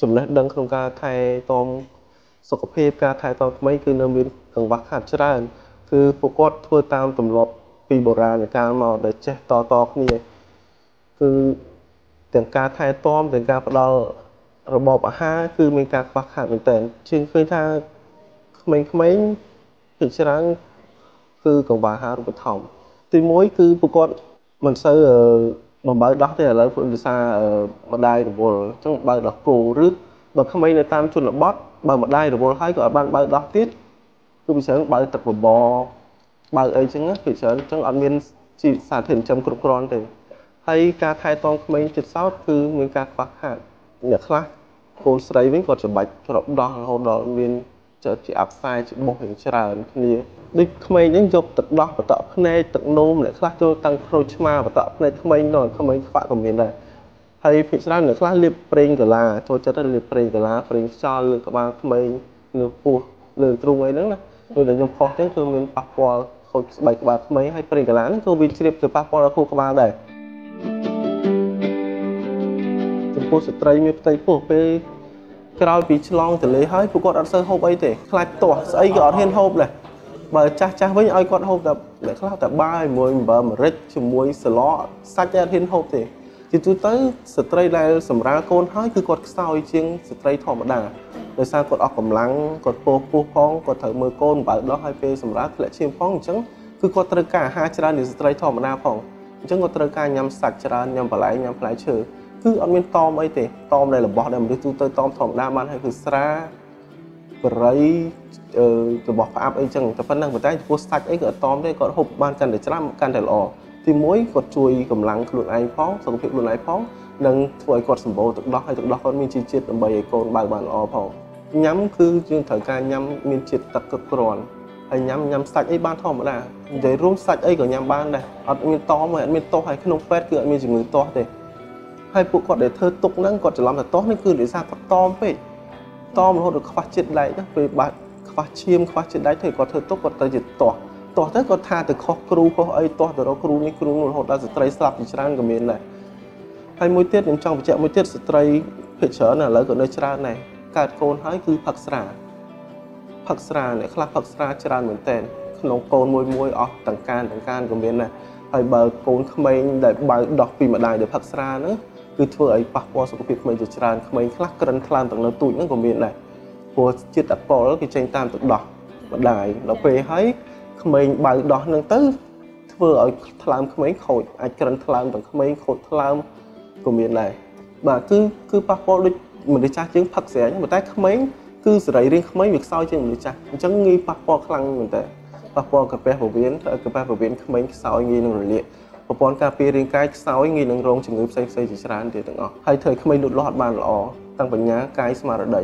ចំណេះដឹងក្នុងការថែទាំសុខភាពការថែទាំថ្មីគឺនៅមានកង្វះខាតច្រើនគឺពួកគាត់ធ្វើតាមទម្លាប់ពីបុរាណកាលមកដែលចេះតគ្នាគឺទាំងការថែទាំទាំងការផ្ដល់របបអាហារគឺមានការខ្វះខាតមែនទែនជាងឃើញថាក្មេងៗភាគច្រើនគឺកង្វះអាហារូបត្ថម្ភទី1គឺពួកគាត់មិនសូវបំបើដោះទេឥឡូវដោយសារម្ដាយរវល់អញ្ចឹងបើដោះគោឬបើក្មេងនៅតាមជនបទបើម្ដាយរវល់ហើយក៏អត់បានបើដោះទៀតគឺពិសេសបើទឹកបបរបើអីចឹងពិសេសអញ្ចឹងអត់មានជីវសារធាតុចិញ្ចឹមគ្រប់គ្រាន់ទេហើយការថែទាំក្មេងចិត្តសោតគឺមានការខ្វះខាតអ្នកខ្លះកូនស្រីវិញគាត់ច្របាច់គ្របដោះរហូតដល់មានជាអាប់សាយជាបុសយ៉ាងច្រើនគ្នាដូចក្មេងហ្នឹងយកទឹកដោះបតក់ភ្នែកទឹកនោមអ្នកខ្លះចូលតាំងក្រូចឆ្មាបតក់ភ្នែកក្មេងនោះក្មេងខ្វាក់ក៏មានដែរហើយភាគច្រើនអ្នកខ្លះលាបប្រេងកាឡាចូលចិត្តទៅលាបប្រេងកាឡាប្រេងខ្យល់លើក្បាលក្មេងលើពោះលើទ្រូងអីហ្នឹងណាដូចតែខ្ញុំខុសហ្នឹងគឺមានប៉ះពាល់ខូចស្បែកក្បាលក្មេងហើយប្រេងកាឡាហ្នឹងក៏វាជ្រាបទៅប៉ះពាល់ដល់ខួរក្បាលដែរចំពោះស្ត្រីមានផ្ទៃពោះពេលក្រោយពីឆ្លងទន្លេហើយពួកគាត់អត់សូវហូបអីទេខ្លាចទាស់ស្អីក៏អត់ហ៊ានហូបដែរបើចាស់វិញឲ្យគាត់ហូបតែអ្នកខ្លះតែបាយមួយអំបិលម្រេចជាមួយស្លសាច់តែអត់ហ៊ានហូបទេជាទូទៅស្ត្រីដែលសម្រាលកូនហើយគឺគាត់ខ្សោយជាងស្ត្រីធម្មតាដោយសារគាត់អស់កម្លាំងគាត់ពោះផងគាត់ត្រូវមើលកូនបើដោះឲ្យពេលសម្រាលធ្លាក់ឈាមផងអញ្ចឹងគឺគាត់ត្រូវការអាហារច្រើនជាងស្ត្រីធម្មតាផងអញ្ចឹងគាត់ត្រូវការញ៉ាំសាច់ច្រើនញ៉ាំបន្លែញ៉ាំផ្លែឈើគឺអត់មានតមអីទេតមដែលរបស់ដែលមនុស្សទូទៅតមធម្មតាបានហើយគឺស្រាបរិយរបស់ផ្អាប់អីចឹងតែប៉ុណ្ណឹងប៉ុន្តែចំពោះសាច់អីក៏អត់តមទេគាត់ហូបបានកាន់តែច្រើនកាន់តែល្អទី1គាត់ជួយកម្លាំងខ្លួនឯងផងសុខភាពខ្លួនឯងផងនិងធ្វើឲ្យគាត់សម្បូរទឹកដោះហើយទឹកដោះគាត់មានជីជាតិដើម្បីឲ្យកូនបើបានល្អផងញ៉ាំគឺយើងត្រូវការញ៉ាំមានជាតិទឹកគ្រប់គ្រាន់ហើយញ៉ាំសាច់អីបានធម្មតានិយាយរួមសាច់អីក៏ញ៉ាំបានដែរអត់មានតមហើយអត់មានទាស់ហើយក្នុងពេទ្យគឺអត់មានជំងឺទាស់ទេហើយពួកគាត់ដែលធ្វើទុកហ្នឹងគាត់ច្រឡំថាទាស់នេះគឺដោយសារគាត់តមពេកតមរហូតដល់ខ្វះជាតិដែកទៅពេលបាត់ខ្វះឈាមខ្វះជាតិដែកទៅគាត់ធ្វើទុកគាត់ទៅជាទាស់ទៅគាត់ថាទៅខុសគ្រូខុសអីទាស់ទៅរកគ្រូនេះគ្រូនោះរហូតដល់ស្ត្រីស្លាប់ជាច្រើនក៏មានដែរហើយមួយទៀតខ្ញុំចង់បញ្ជាក់មួយទៀតស្ត្រីភាគច្រើនឥឡូវក៏នៅច្រើនដែរកើតកូនហើយគឺផឹកស្រាអ្នកខ្លះផឹកស្រាច្រើនមែនតើក្នុងកូនមួយអស់ទាំងកានក៏មានដែរហើយបើកូនក្មេងដែលបើដោះពីម្ដាយដែលផឹកស្រាហ្នឹងគឺធ្វើឲ្យប៉ះពាល់សុខភាពក្មេងជាច្រើនក្មេងខ្លះក្រិនថ្លើមទាំងនៅទូចហ្នឹងក៏មានដែរព្រោះជាតិអាល់កុលគេចេញតាមទឹកដោះម្ដាយដល់ពេលហើយក្មេងបើដោះហ្នឹងទៅធ្វើឲ្យថ្លើមក្មេងខូចអាចក្រិនថ្លើមទាំងក្មេងខូចថ្លើមក៏មានដែរបាទគឺប៉ះពាល់ដូចមនុស្សចាស់ជាងផឹកស្រាអញ្ចឹងប៉ុន្តែក្មេងគឺសរីរាង្គក្មេងវាខ្សោយជាងមនុស្សចាស់អញ្ចឹងងាយប៉ះពាល់ខ្លាំងមែនតើប៉ះពាល់កាពះពោះវៀនក្មេងខ្សោយងាយនឹងរលាកប្រព័ន្ធការពាររាងកាយខ្សោយងាយនឹងរងជំងឺផ្សេងជាច្រើនទៀតទាំងអស់ហើយធ្វើឲ្យក្មេងលូតលាស់អត់បានល្អទាំងបញ្ញាកាយស្មារតី